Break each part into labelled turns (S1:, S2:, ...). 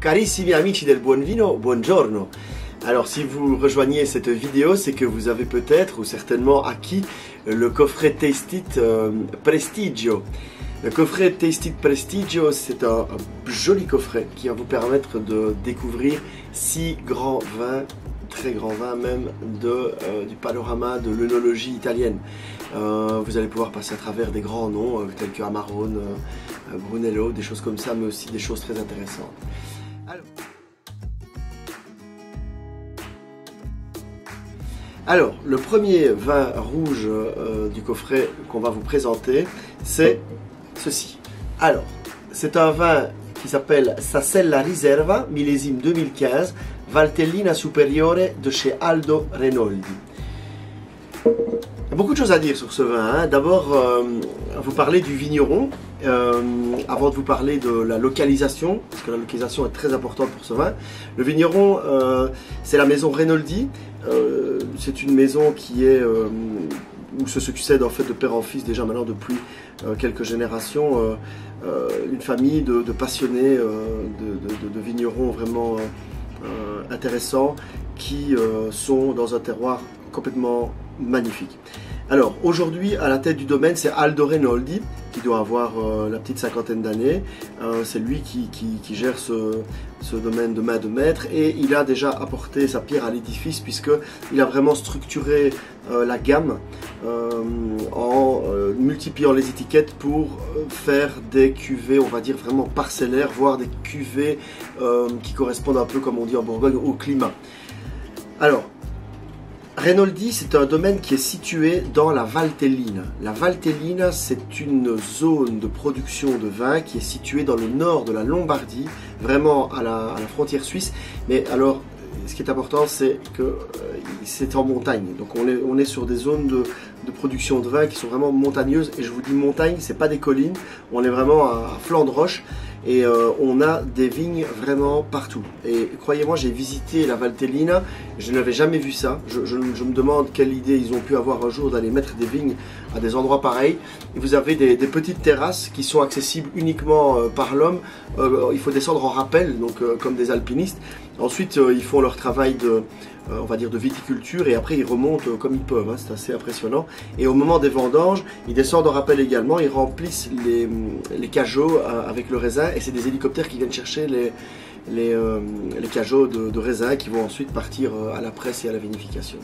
S1: Carissimi amici del buon vino, buongiorno. Alors si vous rejoignez cette vidéo, c'est que vous avez peut-être ou certainement acquis le coffret Taste It Prestigio. Le coffret Taste It Prestigio, c'est un joli coffret qui va vous permettre de découvrir 6 grands vins, très grands vins même, du panorama de l'œnologie italienne. Vous allez pouvoir passer à travers des grands noms tels que Amarone, Brunello, des choses comme ça, mais aussi des choses très intéressantes. Alors, le premier vin rouge du coffret qu'on va vous présenter, c'est ceci. Alors, c'est un vin qui s'appelle Sassella Riserva, millésime 2015, Valtellina Superiore de chez Aldo Renoldi. Il y a beaucoup de choses à dire sur ce vin, hein. D'abord, vous parler du vigneron, avant de vous parler de la localisation, parce que la localisation est très importante pour ce vin. Le vigneron, c'est la maison Renoldi. C'est une maison qui est où se succède en fait de père en fils déjà maintenant depuis quelques générations, une famille de passionnés de vignerons vraiment intéressants qui sont dans un terroir complètement magnifique. Alors aujourd'hui à la tête du domaine c'est Aldo Renoldi qui doit avoir la petite cinquantaine d'années. C'est lui qui gère ce domaine de main de maître et il a déjà apporté sa pierre à l'édifice puisqu'il a vraiment structuré la gamme en multipliant les étiquettes pour faire des cuvées, on va dire vraiment parcellaires, voire des cuvées qui correspondent un peu, comme on dit en Bourgogne, au climat. Alors, Renoldi, c'est un domaine qui est situé dans la Valtellina. La Valtellina, c'est une zone de production de vin qui est située dans le nord de la Lombardie, vraiment à la frontière suisse. Mais alors, ce qui est important, c'est que c'est en montagne. Donc on est sur des zones de production de vin qui sont vraiment montagneuses. Et je vous dis montagne, c'est pas des collines. On est vraiment à flanc de roche. Et on a des vignes vraiment partout. Et croyez-moi, j'ai visité la Valtellina, je n'avais jamais vu ça. Je me demande quelle idée ils ont pu avoir un jour d'aller mettre des vignes à des endroits pareils. Et vous avez des petites terrasses qui sont accessibles uniquement par l'homme. Il faut descendre en rappel, donc comme des alpinistes. Ensuite, ils font leur travail on va dire de viticulture et après ils remontent comme ils peuvent, hein, c'est assez impressionnant. Et au moment des vendanges, ils descendent en rappel également, ils remplissent les cageots avec le raisin et c'est des hélicoptères qui viennent chercher les cageots de raisin qui vont ensuite partir à la presse et à la vinification.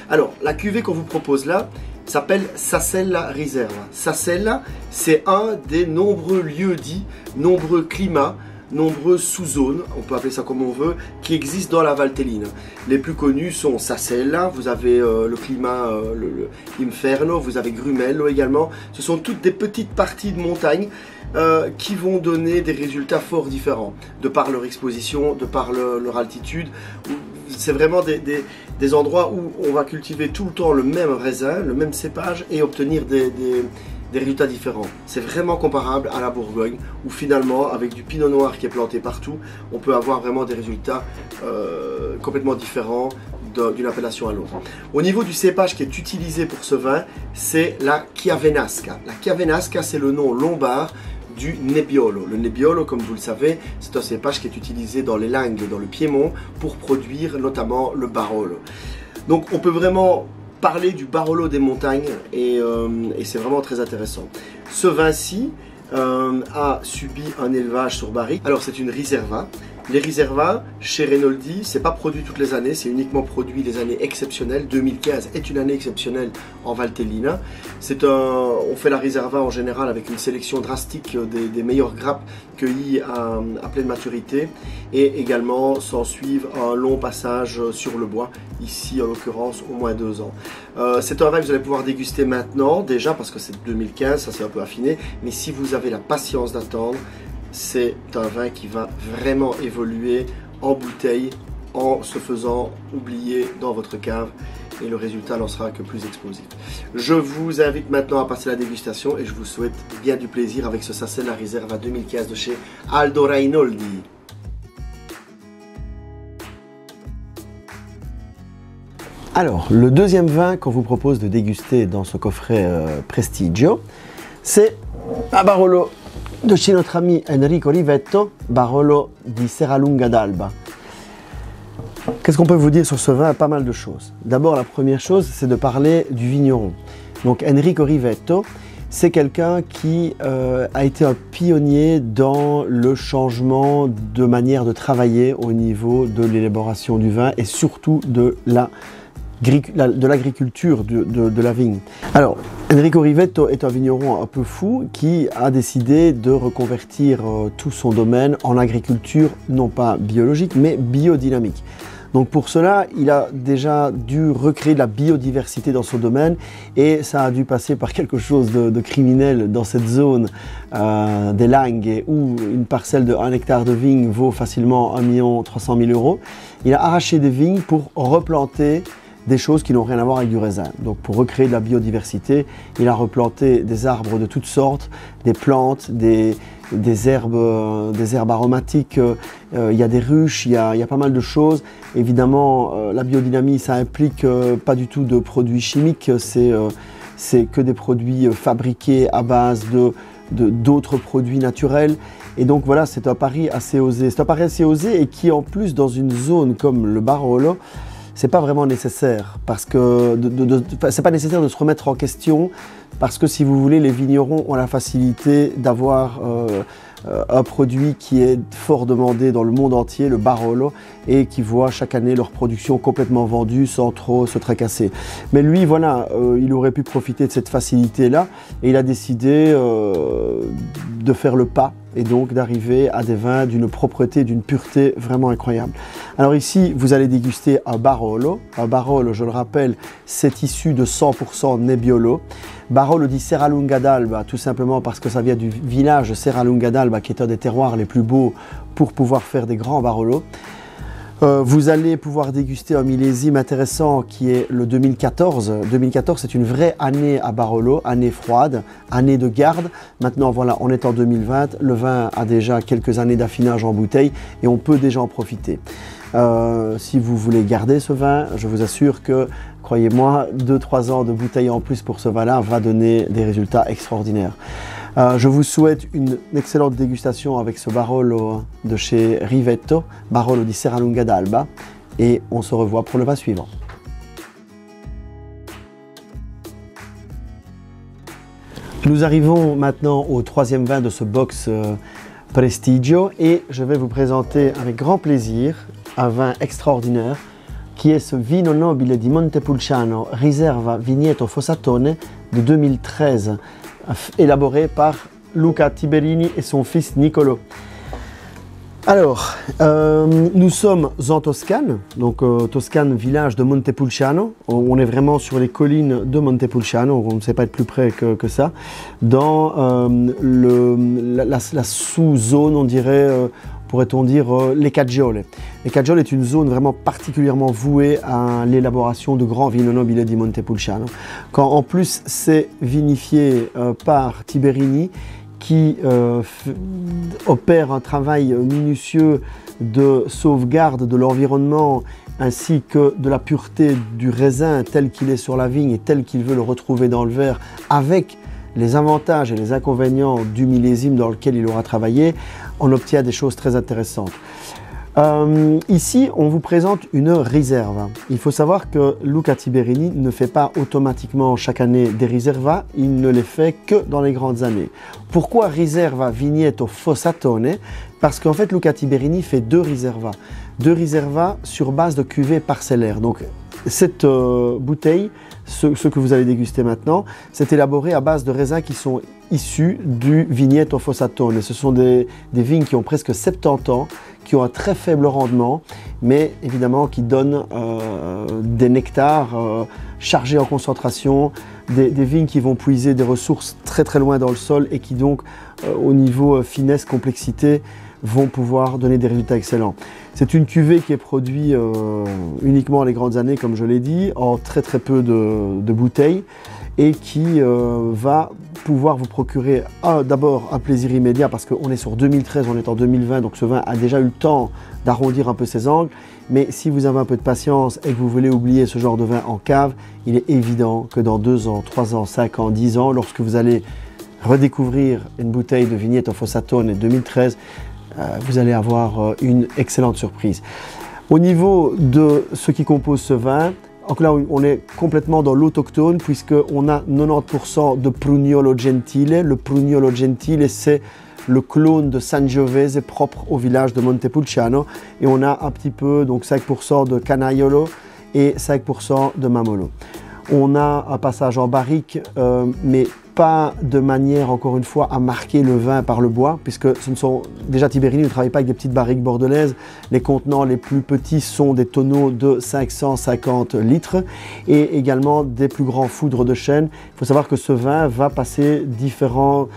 S1: Alors, la cuvée qu'on vous propose là s'appelle Sassella Riserva. Sassella, c'est un des nombreux lieux-dits, nombreux climats, nombreuses sous-zones, on peut appeler ça comme on veut, qui existent dans la Valtellina. Les plus connus sont Sassella, vous avez le climat, l'Inferno, vous avez Grumello également. Ce sont toutes des petites parties de montagne qui vont donner des résultats fort différents, de par leur exposition, de par leur altitude. C'est vraiment des endroits où on va cultiver tout le temps le même raisin, le même cépage et obtenir des résultats différents. C'est vraiment comparable à la Bourgogne où finalement avec du pinot noir qui est planté partout, on peut avoir vraiment des résultats complètement différents d'une appellation à l'autre. Au niveau du cépage qui est utilisé pour ce vin, c'est la Chiavenasca. La Chiavenasca, c'est le nom lombard du Nebbiolo. Le Nebbiolo, comme vous le savez, c'est un cépage qui est utilisé dans les Langhes, dans le Piémont, pour produire notamment le Barolo. Donc on peut vraiment parler du Barolo des montagnes et c'est vraiment très intéressant. Ce vin-ci a subi un élevage sur barrique. Alors c'est une Riserva. Les Riserva chez Renoldi, c'est pas produit toutes les années, c'est uniquement produit les années exceptionnelles. 2015 est une année exceptionnelle en Valtellina. On fait la Riserva en général avec une sélection drastique des meilleures grappes cueillies à pleine maturité et également s'en suivent un long passage sur le bois, ici en l'occurrence au moins 2 ans. C'est un vin que vous allez pouvoir déguster maintenant déjà parce que c'est 2015, ça s'est un peu affiné, mais si vous avez la patience d'attendre, c'est un vin qui va vraiment évoluer en bouteille en se faisant oublier dans votre cave et le résultat n'en sera que plus explosif. Je vous invite maintenant à passer la dégustation et je vous souhaite bien du plaisir avec ce Sassella Riserva 2015 de chez Aldo Renoldi. Alors, le deuxième vin qu'on vous propose de déguster dans ce coffret Prestigio, c'est un Barolo de chez notre ami Enrico Rivetto, Barolo di Serralunga d'Alba. Qu'est-ce qu'on peut vous dire sur ce vin? Pas mal de choses. D'abord, la première chose, c'est de parler du vigneron. Donc Enrico Rivetto, c'est quelqu'un qui a été un pionnier dans le changement de manière de travailler au niveau de l'élaboration du vin et surtout de l'agriculture de la vigne. Alors, Enrico Rivetto est un vigneron un peu fou qui a décidé de reconvertir tout son domaine en agriculture, non pas biologique, mais biodynamique. Donc pour cela, il a déjà dû recréer de la biodiversité dans son domaine et ça a dû passer par quelque chose de criminel dans cette zone des Langhes où une parcelle de 1 hectare de vigne vaut facilement 1 300 000 €. Il a arraché des vignes pour replanter des choses qui n'ont rien à voir avec du raisin. Donc pour recréer de la biodiversité, il a replanté des arbres de toutes sortes, des plantes, des herbes aromatiques, il y a des ruches, il y a pas mal de choses. Évidemment, la biodynamie, ça implique pas du tout de produits chimiques, c'est que des produits fabriqués à base d'autres produits naturels. Et donc voilà, c'est un pari assez osé. C'est un pari assez osé et qui en plus dans une zone comme le Barolo, c'est pas vraiment nécessaire parce que c'est pas nécessaire de se remettre en question parce que si vous voulez, les vignerons ont la facilité d'avoir un produit qui est fort demandé dans le monde entier, le Barolo, et qui voit chaque année leur production complètement vendue sans trop se tracasser. Mais lui, voilà, il aurait pu profiter de cette facilité-là et il a décidé de faire le pas et donc d'arriver à des vins d'une propreté, d'une pureté vraiment incroyable. Alors ici, vous allez déguster un Barolo. Un Barolo, je le rappelle, c'est issu de 100% Nebbiolo. Barolo di Serralunga d'Alba, tout simplement parce que ça vient du village Serralunga d'Alba, qui est un des terroirs les plus beaux pour pouvoir faire des grands Barolos. Vous allez pouvoir déguster un millésime intéressant qui est le 2014. 2014, c'est une vraie année à Barolo, année froide, année de garde. Maintenant, voilà, on est en 2020. Le vin a déjà quelques années d'affinage en bouteille et on peut déjà en profiter. Si vous voulez garder ce vin, je vous assure que, croyez-moi, 2-3 ans de bouteille en plus pour ce vin-là va donner des résultats extraordinaires. Je vous souhaite une excellente dégustation avec ce Barolo de chez Rivetto, Barolo di Serralunga d'Alba, et on se revoit pour le vin suivant. Nous arrivons maintenant au troisième vin de ce box Prestigio et je vais vous présenter avec grand plaisir un vin extraordinaire qui est ce Vino Nobile di Montepulciano Riserva Vigneto Fossatone de 2013. Élaboré par Luca Tiberini et son fils Niccolò. Alors, nous sommes en Toscane, donc Toscane, village de Montepulciano. On est vraiment sur les collines de Montepulciano, on ne sait pas être plus près que ça. Dans la sous-zone, on dirait, pourrait-on dire, les Caggiole. Les Caggiole est une zone vraiment particulièrement vouée à l'élaboration de grands Vino Nobile di Montepulciano. Quand en plus c'est vinifié par Tiberini, qui opère un travail minutieux de sauvegarde de l'environnement ainsi que de la pureté du raisin tel qu'il est sur la vigne et tel qu'il veut le retrouver dans le verre, avec les avantages et les inconvénients du millésime dans lequel il aura travaillé, on obtient des choses très intéressantes. Ici, on vous présente une riserva. Il faut savoir que Luca Tiberini ne fait pas automatiquement chaque année des riservas, il ne les fait que dans les grandes années. Pourquoi Riserva Vigneto Fossatone? Parce qu'en fait, Luca Tiberini fait deux riservas sur base de cuvées parcellaires. Donc, cette bouteille, ce que vous allez déguster maintenant, c'est élaboré à base de raisins qui sont issus du Vigneto Fossatone. Ce sont des vignes qui ont presque 70 ans, qui ont un très faible rendement, mais évidemment qui donnent des nectars chargés en concentration, des vignes qui vont puiser des ressources très très loin dans le sol et qui donc, au niveau finesse, complexité, vont pouvoir donner des résultats excellents. C'est une cuvée qui est produite uniquement les grandes années, comme je l'ai dit, en très très peu de bouteilles et qui va pouvoir vous procurer d'abord un plaisir immédiat parce qu'on est sur 2013, on est en 2020, donc ce vin a déjà eu le temps d'arrondir un peu ses angles. Mais si vous avez un peu de patience et que vous voulez oublier ce genre de vin en cave, il est évident que dans 2 ans, 3 ans, 5 ans, 10 ans, lorsque vous allez redécouvrir une bouteille de Vigneto Fossatone 2013, vous allez avoir une excellente surprise. Au niveau de ce qui compose ce vin, donc là on est complètement dans l'autochtone puisqu'on a 90% de Prugnolo Gentile. Le Prugnolo Gentile, c'est le clone de Sangiovese propre au village de Montepulciano, et on a un petit peu, donc 5% de Canaiolo et 5% de Mamolo. On a un passage en barrique, mais pas de manière, encore une fois, à marquer le vin par le bois, puisque ce ne sont déjà Tiberini ne travaille pas avec des petites barriques bordelaises. Les contenants les plus petits sont des tonneaux de 550 litres et également des plus grands foudres de chêne. Il faut savoir que ce vin va passer différentes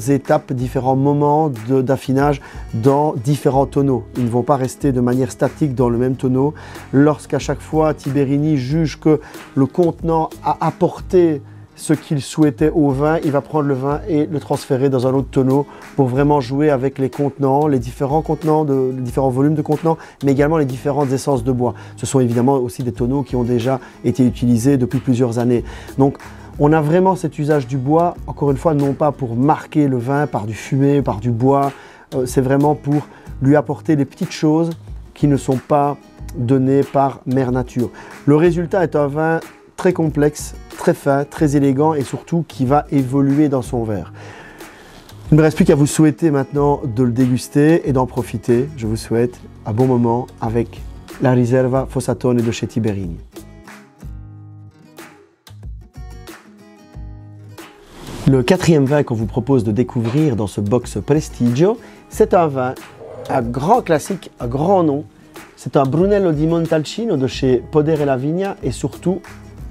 S1: étapes, différents moments d'affinage dans différents tonneaux. Ils ne vont pas rester de manière statique dans le même tonneau. Lorsqu'à chaque fois Tiberini juge que le contenant a apporté ce qu'il souhaitait au vin, il va prendre le vin et le transférer dans un autre tonneau pour vraiment jouer avec les contenants, les différents volumes de contenants, mais également les différentes essences de bois. Ce sont évidemment aussi des tonneaux qui ont déjà été utilisés depuis plusieurs années. Donc, on a vraiment cet usage du bois, encore une fois, non pas pour marquer le vin par du fumé, par du bois, c'est vraiment pour lui apporter des petites choses qui ne sont pas données par Mère Nature. Le résultat est un vin très complexe, très fin, très élégant et surtout qui va évoluer dans son verre. Il ne me reste plus qu'à vous souhaiter maintenant de le déguster et d'en profiter. Je vous souhaite un bon moment avec la Riserva Fossatone de chez Tiberini. Le quatrième vin qu'on vous propose de découvrir dans ce box Prestigio, c'est un vin, un grand classique, un grand nom. C'est un Brunello di Montalcino de chez Podere la Vigna et surtout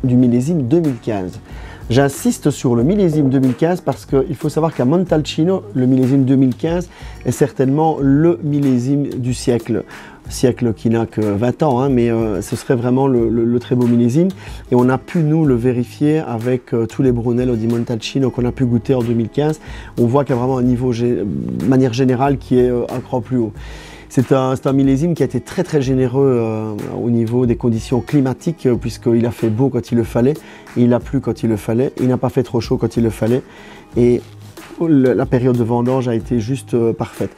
S1: du millésime 2015. J'insiste sur le millésime 2015 parce qu'il faut savoir qu'à Montalcino, le millésime 2015 est certainement le millésime du siècle. Siècle qui n'a que 20 ans, hein, mais ce serait vraiment le très beau millésime. Et on a pu, nous, le vérifier avec tous les Brunello di Montalcino qu'on a pu goûter en 2015. On voit qu'il y a vraiment un niveau, de manière générale, qui est un cran plus haut. C'est un millésime qui a été très très généreux au niveau des conditions climatiques puisqu'il a fait beau quand il le fallait, il a plu quand il le fallait, il n'a pas fait trop chaud quand il le fallait et la période de vendange a été juste parfaite.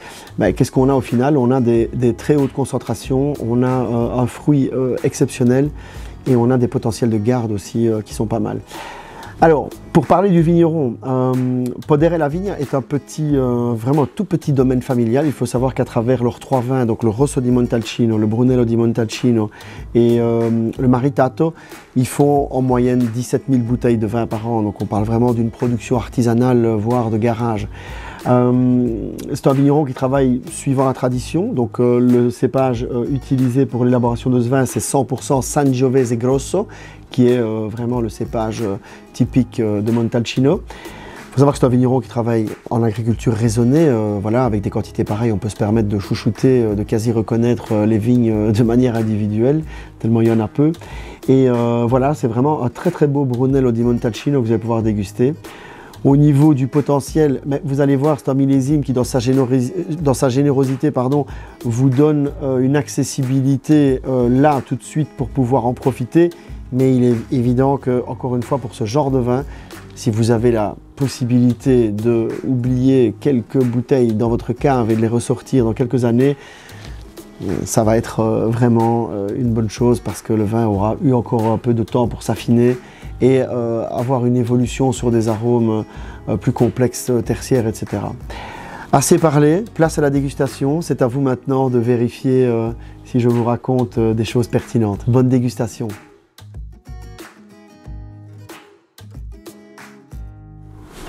S1: Qu'est-ce qu'on a au final? On a des très hautes concentrations, on a un fruit exceptionnel et on a des potentiels de garde aussi qui sont pas mal. Alors, pour parler du vigneron, Podere la Vigna est un petit, vraiment tout petit domaine familial. Il faut savoir qu'à travers leurs trois vins, donc le Rosso di Montalcino, le Brunello di Montalcino et le Maritato, ils font en moyenne 17 000 bouteilles de vin par an. Donc on parle vraiment d'une production artisanale, voire de garage. C'est un vigneron qui travaille suivant la tradition. Donc le cépage utilisé pour l'élaboration de ce vin, c'est 100% Sangiovese Grosso, qui est vraiment le cépage typique de Montalcino. Il faut savoir que c'est un vigneron qui travaille en agriculture raisonnée. Voilà, avec des quantités pareilles, on peut se permettre de chouchouter, de quasi reconnaître les vignes de manière individuelle, tellement il y en a peu. Et voilà, c'est vraiment un très très beau Brunello di Montalcino que vous allez pouvoir déguster. Au niveau du potentiel, vous allez voir, c'est un millésime qui, dans sa générosité, vous donne une accessibilité là tout de suite pour pouvoir en profiter. Mais il est évident que, encore une fois, pour ce genre de vin, si vous avez la possibilité d'oublier quelques bouteilles dans votre cave et de les ressortir dans quelques années, ça va être vraiment une bonne chose parce que le vin aura eu encore un peu de temps pour s'affiner et avoir une évolution sur des arômes plus complexes, tertiaires, etc. Assez parlé, place à la dégustation. C'est à vous maintenant de vérifier si je vous raconte des choses pertinentes. Bonne dégustation!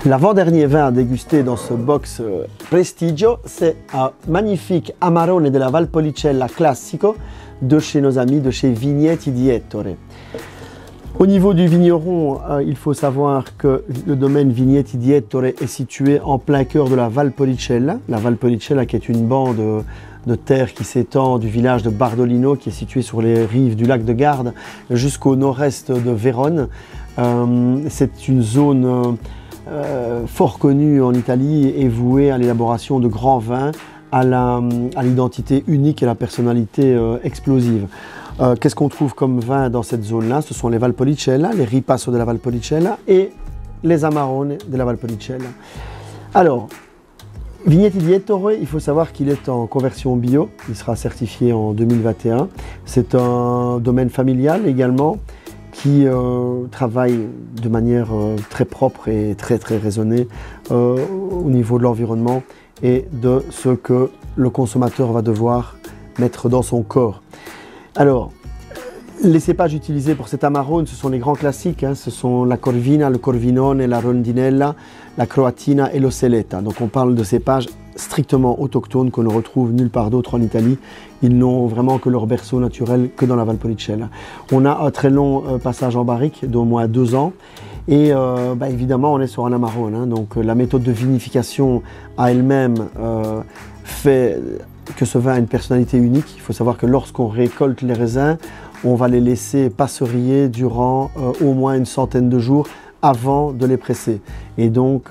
S1: L'avant-dernier vin à déguster dans ce box Prestigio, c'est un magnifique Amarone de la Valpolicella Classico de chez nos amis de chez Vigneti di Ettore. Au niveau du vigneron, il faut savoir que le domaine Vigneti di Ettore est situé en plein cœur de la Valpolicella. La Valpolicella qui est une bande de terre qui s'étend du village de Bardolino qui est situé sur les rives du lac de Garde jusqu'au nord-est de Vérone. C'est une zone fort connu en Italie et voué à l'élaboration de grands vins, à l'identité unique et à la personnalité explosive. Qu'est-ce qu'on trouve comme vin dans cette zone-là? Ce sont les Valpolicella, les Ripasso de la Valpolicella et les Amarone de la Valpolicella. Alors, Vigneti di Ettore, il faut savoir qu'il est en conversion bio, il sera certifié en 2021. C'est un domaine familial également qui travaille de manière très propre et très raisonnée au niveau de l'environnement et de ce que le consommateur va devoir mettre dans son corps. Alors, les cépages utilisés pour cet Amarone, ce sont les grands classiques, hein, ce sont la Corvina, le Corvinone, la Rondinella, la Croatina et l'Oceletta. Donc on parle de cépages strictement autochtones qu'on ne retrouve nulle part d'autre en Italie. Ils n'ont vraiment que leur berceau naturel que dans la Valpolicella. On a un très long passage en barrique d'au moins 2 ans. Et évidemment, on est sur un Amarone. Hein, donc la méthode de vinification à elle-même fait que ce vin a une personnalité unique. Il faut savoir que lorsqu'on récolte les raisins, on va les laisser passerier durant au moins une centaine de jours avant de les presser. Et donc,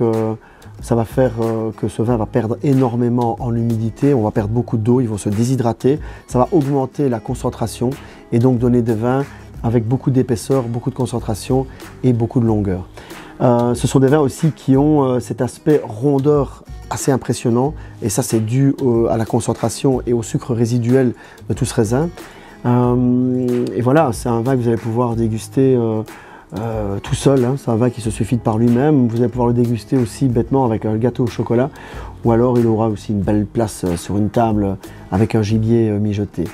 S1: ça va faire que ce vin va perdre énormément en humidité, on va perdre beaucoup d'eau, ils vont se déshydrater, ça va augmenter la concentration et donc donner des vins avec beaucoup d'épaisseur, beaucoup de concentration et beaucoup de longueur. Ce sont des vins aussi qui ont cet aspect rondeur assez impressionnant et ça c'est dû à la concentration et au sucre résiduel de tout ce raisin. Et voilà, c'est un vin que vous allez pouvoir déguster tout seul, hein. C'est un vin qui se suffit de par lui-même. Vous allez pouvoir le déguster aussi bêtement avec un gâteau au chocolat ou alors il aura aussi une belle place sur une table avec un gibier mijoté.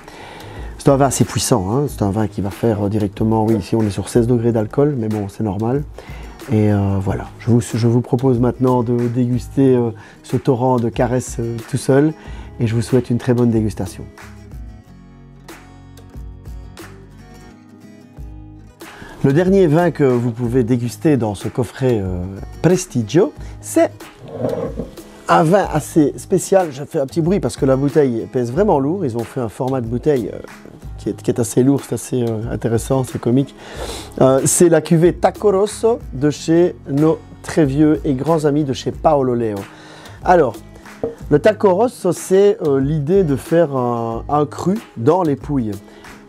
S1: C'est un vin assez puissant, hein. C'est un vin qui va faire directement, oui, ici on est sur 16 degrés d'alcool, mais bon, c'est normal. Et voilà, je vous propose maintenant de déguster ce torrent de Caresse tout seul et je vous souhaite une très bonne dégustation. Le dernier vin que vous pouvez déguster dans ce coffret Prestigio, c'est un vin assez spécial. Je fais un petit bruit parce que la bouteille pèse vraiment lourd. Ils ont fait un format de bouteille qui est assez lourd, c'est assez intéressant, c'est comique. C'est la cuvée Tacco Rosso de chez nos très vieux et grands amis de chez Paolo Leo. Alors, le Tacco Rosso, c'est l'idée de faire un cru dans les pouilles.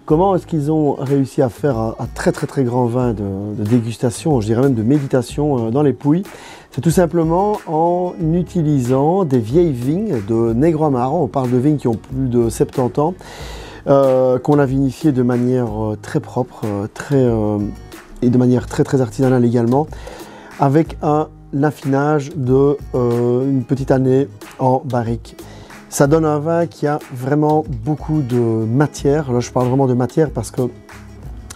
S1: Comment est-ce qu'ils ont réussi à faire un très grand vin de dégustation, je dirais même de méditation dans les pouilles? C'est tout simplement en utilisant des vieilles vignes de Negro Amaro. On parle de vignes qui ont plus de 70 ans, qu'on a vinifiées de manière très propre et de manière très artisanale également, avec un affinage de une petite année en barrique. Ça donne un vin qui a vraiment beaucoup de matière. Là, je parle vraiment de matière parce que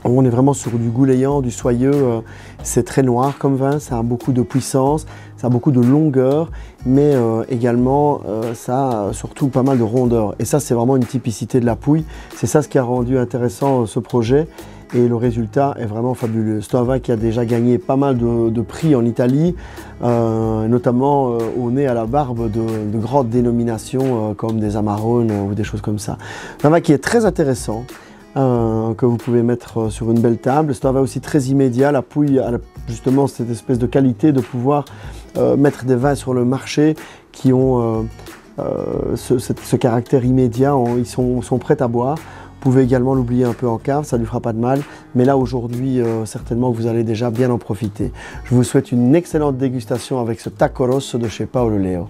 S1: on est vraiment sur du goulayant, du soyeux. C'est très noir comme vin, ça a beaucoup de puissance, ça a beaucoup de longueur, mais également ça a surtout pas mal de rondeur. Et ça, c'est vraiment une typicité de la Pouille. C'est ça ce qui a rendu intéressant ce projet. Et le résultat est vraiment fabuleux. C'est un vin qui a déjà gagné pas mal de prix en Italie, notamment au nez à la barbe de grandes dénominations comme des Amarone ou des choses comme ça. Un vin qui est très intéressant, que vous pouvez mettre sur une belle table. C'est un vin aussi très immédiat. La Pouille a justement cette espèce de qualité de pouvoir mettre des vins sur le marché qui ont ce caractère immédiat, ils sont prêts à boire. Vous pouvez également l'oublier un peu en cave, ça ne lui fera pas de mal. Mais là, aujourd'hui, certainement, vous allez déjà bien en profiter. Je vous souhaite une excellente dégustation avec ce Tacco Rosso de chez Paolo Leo.